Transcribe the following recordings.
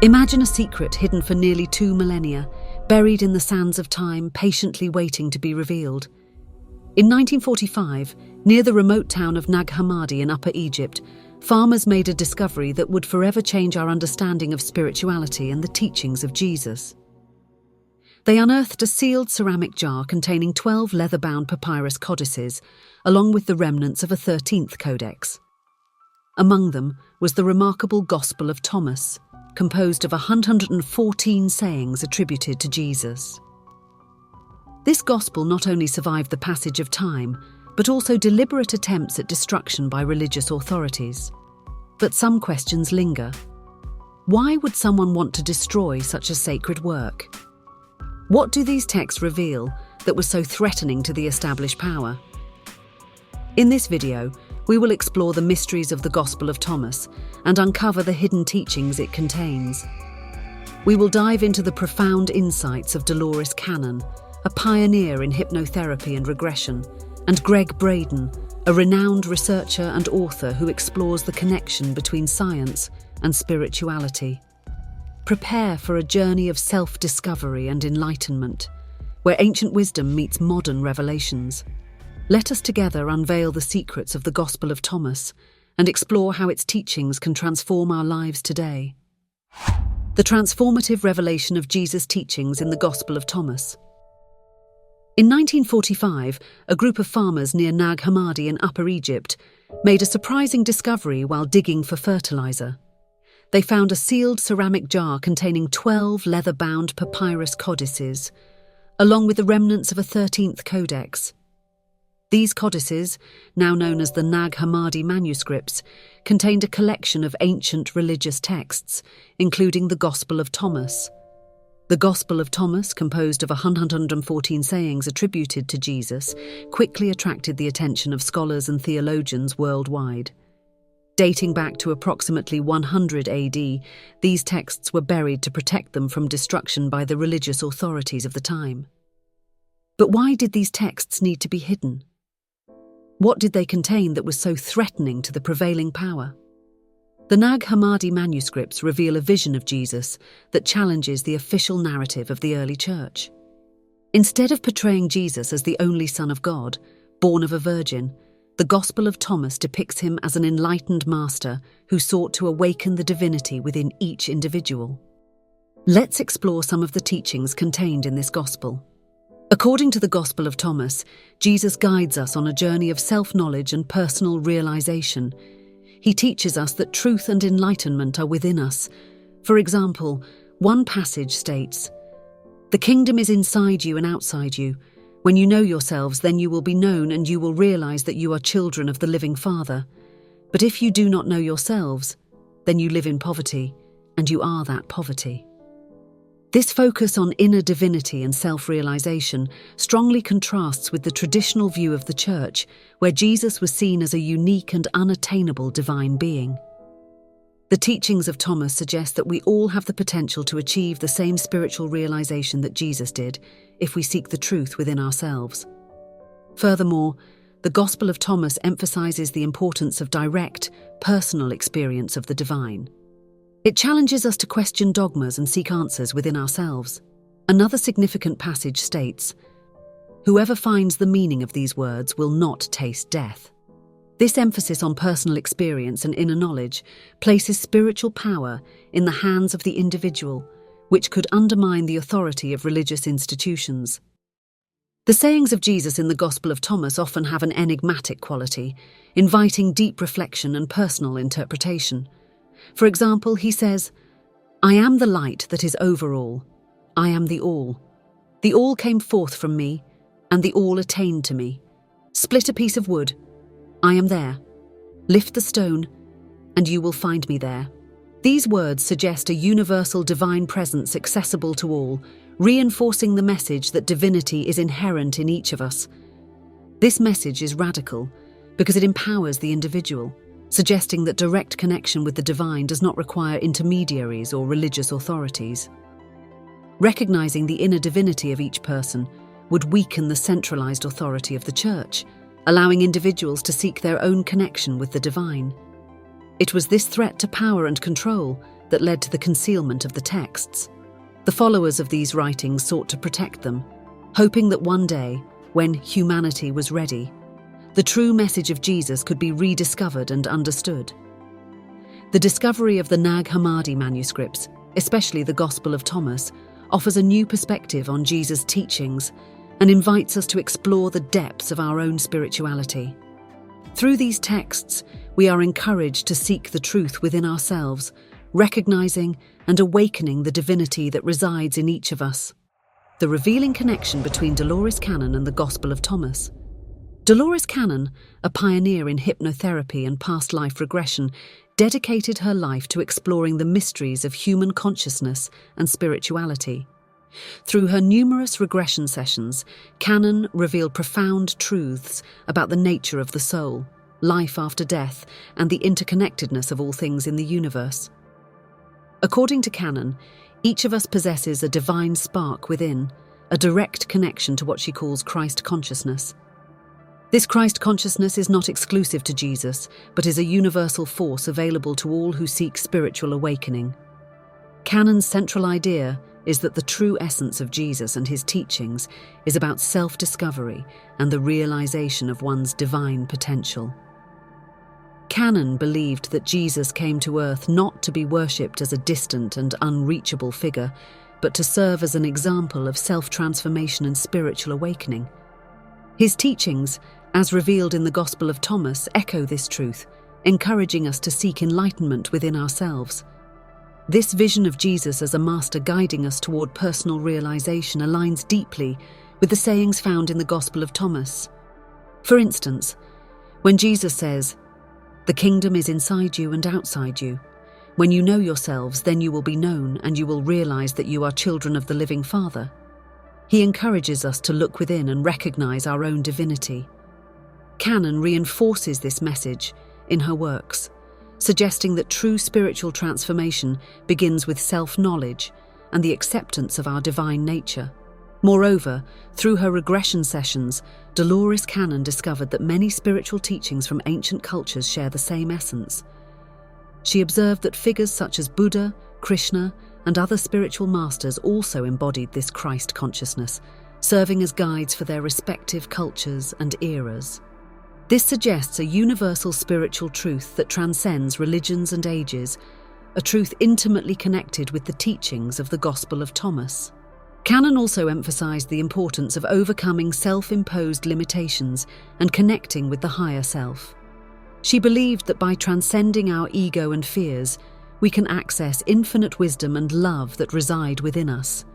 Imagine a secret hidden for nearly 2 millennia, buried in the sands of time, patiently waiting to be revealed. In 1945, near the remote town of Nag Hammadi in Upper Egypt, farmers made a discovery that would forever change our understanding of spirituality and the teachings of Jesus. They unearthed a sealed ceramic jar containing 12 leather-bound papyrus codices, along with the remnants of a 13th codex. Among them was the remarkable Gospel of Thomas, composed of 114 sayings attributed to Jesus. This gospel not only survived the passage of time, but also deliberate attempts at destruction by religious authorities. But some questions linger. Why would someone want to destroy such a sacred work? What do these texts reveal that was so threatening to the established power? In this video, we will explore the mysteries of the Gospel of Thomas and uncover the hidden teachings it contains. We will dive into the profound insights of Dolores Cannon, a pioneer in hypnotherapy and regression, and Gregg Braden, a renowned researcher and author who explores the connection between science and spirituality. Prepare for a journey of self-discovery and enlightenment, where ancient wisdom meets modern revelations. Let us together unveil the secrets of the Gospel of Thomas and explore how its teachings can transform our lives today. The transformative revelation of Jesus' teachings in the Gospel of Thomas. In 1945, a group of farmers near Nag Hammadi in Upper Egypt made a surprising discovery while digging for fertilizer. They found a sealed ceramic jar containing 12 leather-bound papyrus codices, along with the remnants of a 13th codex. These codices, now known as the Nag Hammadi manuscripts, contained a collection of ancient religious texts, including the Gospel of Thomas. The Gospel of Thomas, composed of 114 sayings attributed to Jesus, quickly attracted the attention of scholars and theologians worldwide. Dating back to approximately 100 AD, these texts were buried to protect them from destruction by the religious authorities of the time. But why did these texts need to be hidden? What did they contain that was so threatening to the prevailing power? The Nag Hammadi manuscripts reveal a vision of Jesus that challenges the official narrative of the early church. Instead of portraying Jesus as the only Son of God, born of a virgin, the Gospel of Thomas depicts him as an enlightened master who sought to awaken the divinity within each individual. Let's explore some of the teachings contained in this gospel. According to the Gospel of Thomas, Jesus guides us on a journey of self-knowledge and personal realization. He teaches us that truth and enlightenment are within us. For example, one passage states, "The kingdom is inside you and outside you. When you know yourselves, then you will be known and you will realize that you are children of the living Father. But if you do not know yourselves, then you live in poverty, and you are that poverty." This focus on inner divinity and self-realization strongly contrasts with the traditional view of the Church, where Jesus was seen as a unique and unattainable divine being. The teachings of Thomas suggest that we all have the potential to achieve the same spiritual realization that Jesus did, if we seek the truth within ourselves. Furthermore, the Gospel of Thomas emphasizes the importance of direct, personal experience of the divine. It challenges us to question dogmas and seek answers within ourselves. Another significant passage states, "Whoever finds the meaning of these words will not taste death." This emphasis on personal experience and inner knowledge places spiritual power in the hands of the individual, which could undermine the authority of religious institutions. The sayings of Jesus in the Gospel of Thomas often have an enigmatic quality, inviting deep reflection and personal interpretation. For example, he says, "I am the light that is over all. I am the all. The all came forth from me, and the all attained to me. Split a piece of wood. I am there. Lift the stone, and you will find me there." These words suggest a universal divine presence accessible to all, reinforcing the message that divinity is inherent in each of us. This message is radical because it empowers the individual, suggesting that direct connection with the divine does not require intermediaries or religious authorities. Recognizing the inner divinity of each person would weaken the centralized authority of the Church, allowing individuals to seek their own connection with the divine. It was this threat to power and control that led to the concealment of the texts. The followers of these writings sought to protect them, hoping that one day, when humanity was ready, the true message of Jesus could be rediscovered and understood. The discovery of the Nag Hammadi manuscripts, especially the Gospel of Thomas, offers a new perspective on Jesus' teachings and invites us to explore the depths of our own spirituality. Through these texts, we are encouraged to seek the truth within ourselves, recognizing and awakening the divinity that resides in each of us. The revealing connection between Dolores Cannon and the Gospel of Thomas. Dolores Cannon, a pioneer in hypnotherapy and past life regression, dedicated her life to exploring the mysteries of human consciousness and spirituality. Through her numerous regression sessions, Cannon revealed profound truths about the nature of the soul, life after death, and the interconnectedness of all things in the universe. According to Cannon, each of us possesses a divine spark within, a direct connection to what she calls Christ consciousness. This Christ consciousness is not exclusive to Jesus, but is a universal force available to all who seek spiritual awakening. Cannon's central idea is that the true essence of Jesus and his teachings is about self-discovery and the realization of one's divine potential. Cannon believed that Jesus came to earth not to be worshipped as a distant and unreachable figure, but to serve as an example of self-transformation and spiritual awakening. His teachings, as revealed in the Gospel of Thomas, echo this truth, encouraging us to seek enlightenment within ourselves. This vision of Jesus as a master guiding us toward personal realization aligns deeply with the sayings found in the Gospel of Thomas. For instance, when Jesus says, "The kingdom is inside you and outside you. When you know yourselves, then you will be known and you will realize that you are children of the living Father." He encourages us to look within and recognize our own divinity. Cannon reinforces this message in her works, suggesting that true spiritual transformation begins with self-knowledge and the acceptance of our divine nature. Moreover, through her regression sessions, Dolores Cannon discovered that many spiritual teachings from ancient cultures share the same essence. She observed that figures such as Buddha, Krishna, and other spiritual masters also embodied this Christ consciousness, serving as guides for their respective cultures and eras. This suggests a universal spiritual truth that transcends religions and ages, a truth intimately connected with the teachings of the Gospel of Thomas. Cannon also emphasized the importance of overcoming self-imposed limitations and connecting with the higher self. She believed that by transcending our ego and fears, we can access infinite wisdom and love that reside within us.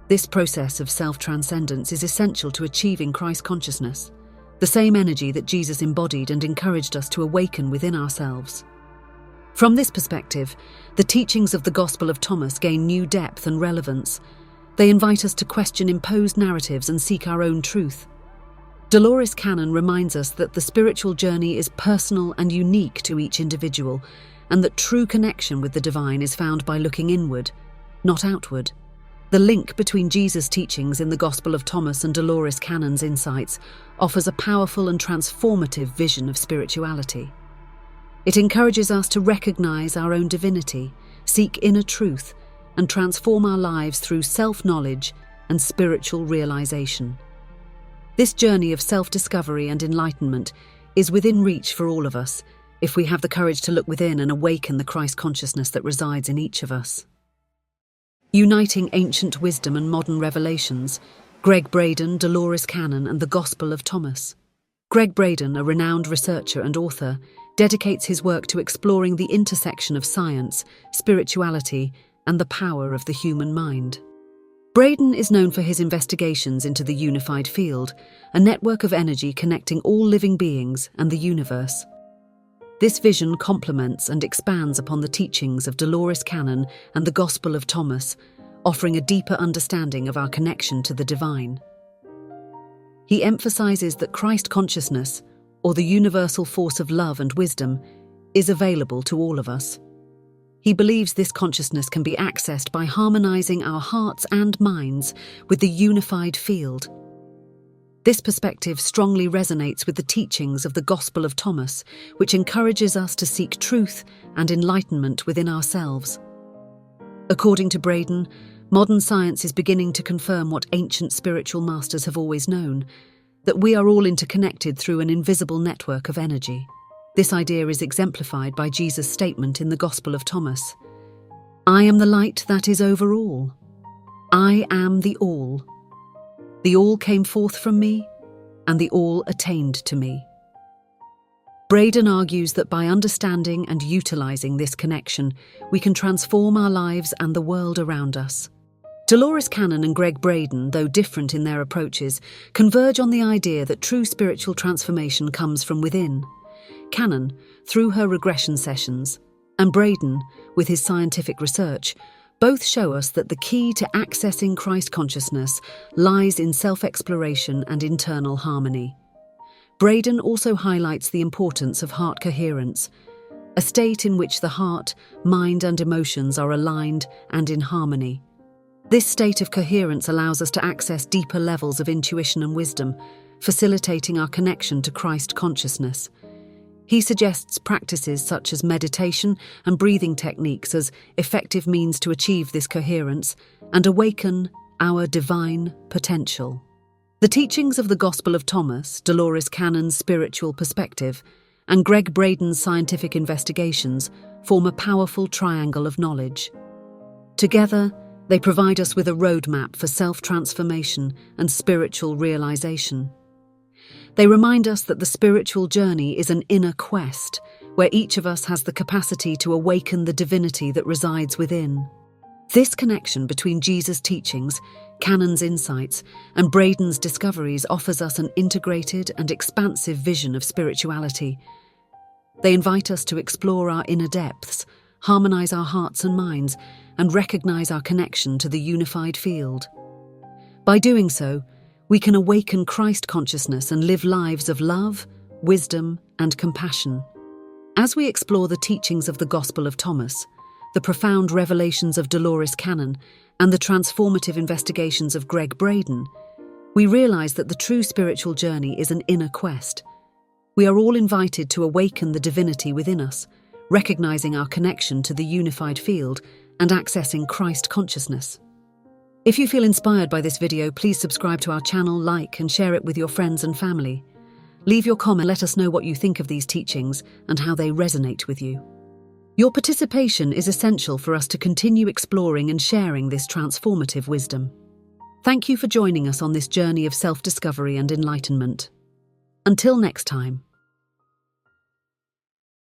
This process of self-transcendence is essential to achieving Christ consciousness, the same energy that Jesus embodied and encouraged us to awaken within ourselves. From this perspective, the teachings of the Gospel of Thomas gain new depth and relevance. They invite us to question imposed narratives and seek our own truth. Dolores Cannon reminds us that the spiritual journey is personal and unique to each individual, and that true connection with the divine is found by looking inward, not outward. The link between Jesus' teachings in the Gospel of Thomas and Dolores Cannon's insights offers a powerful and transformative vision of spirituality. It encourages us to recognize our own divinity, seek inner truth, and transform our lives through self-knowledge and spiritual realization. This journey of self-discovery and enlightenment is within reach for all of us if we have the courage to look within and awaken the Christ consciousness that resides in each of us. Uniting ancient wisdom and modern revelations, Gregg Braden, Dolores Cannon, and the Gospel of Thomas. Gregg Braden, a renowned researcher and author, dedicates his work to exploring the intersection of science, spirituality, and the power of the human mind. Braden is known for his investigations into the unified field, a network of energy connecting all living beings and the universe. This vision complements and expands upon the teachings of Dolores Cannon and the Gospel of Thomas, offering a deeper understanding of our connection to the divine. He emphasizes that Christ consciousness, or the universal force of love and wisdom, is available to all of us. He believes this consciousness can be accessed by harmonizing our hearts and minds with the unified field. This perspective strongly resonates with the teachings of the Gospel of Thomas, which encourages us to seek truth and enlightenment within ourselves. According to Braden, modern science is beginning to confirm what ancient spiritual masters have always known, that we are all interconnected through an invisible network of energy. This idea is exemplified by Jesus' statement in the Gospel of Thomas. I am the light that is over all. I am the all. The all came forth from me, and the all attained to me. Braden argues that by understanding and utilizing this connection, we can transform our lives and the world around us. Dolores Cannon and Gregg Braden, though different in their approaches, converge on the idea that true spiritual transformation comes from within. Cannon, through her regression sessions, and Braden, with his scientific research, both show us that the key to accessing Christ consciousness lies in self-exploration and internal harmony. Braden also highlights the importance of heart coherence, a state in which the heart, mind, and emotions are aligned and in harmony. This state of coherence allows us to access deeper levels of intuition and wisdom, facilitating our connection to Christ consciousness. He suggests practices such as meditation and breathing techniques as effective means to achieve this coherence and awaken our divine potential. The teachings of the Gospel of Thomas, Dolores Cannon's spiritual perspective, and Gregg Braden's scientific investigations form a powerful triangle of knowledge. Together, they provide us with a roadmap for self-transformation and spiritual realization. They remind us that the spiritual journey is an inner quest, where each of us has the capacity to awaken the divinity that resides within. This connection between Jesus' teachings, Cannon's insights, and Braden's discoveries offers us an integrated and expansive vision of spirituality. They invite us to explore our inner depths, harmonize our hearts and minds, and recognize our connection to the unified field. By doing so, we can awaken Christ consciousness and live lives of love, wisdom, and compassion. As we explore the teachings of the Gospel of Thomas, the profound revelations of Dolores Cannon, and the transformative investigations of Gregg Braden, we realize that the true spiritual journey is an inner quest. We are all invited to awaken the divinity within us, recognizing our connection to the unified field and accessing Christ consciousness. If you feel inspired by this video, please subscribe to our channel, like, and share it with your friends and family. Leave your comment, let us know what you think of these teachings and how they resonate with you. Your participation is essential for us to continue exploring and sharing this transformative wisdom. Thank you for joining us on this journey of self-discovery and enlightenment. Until next time.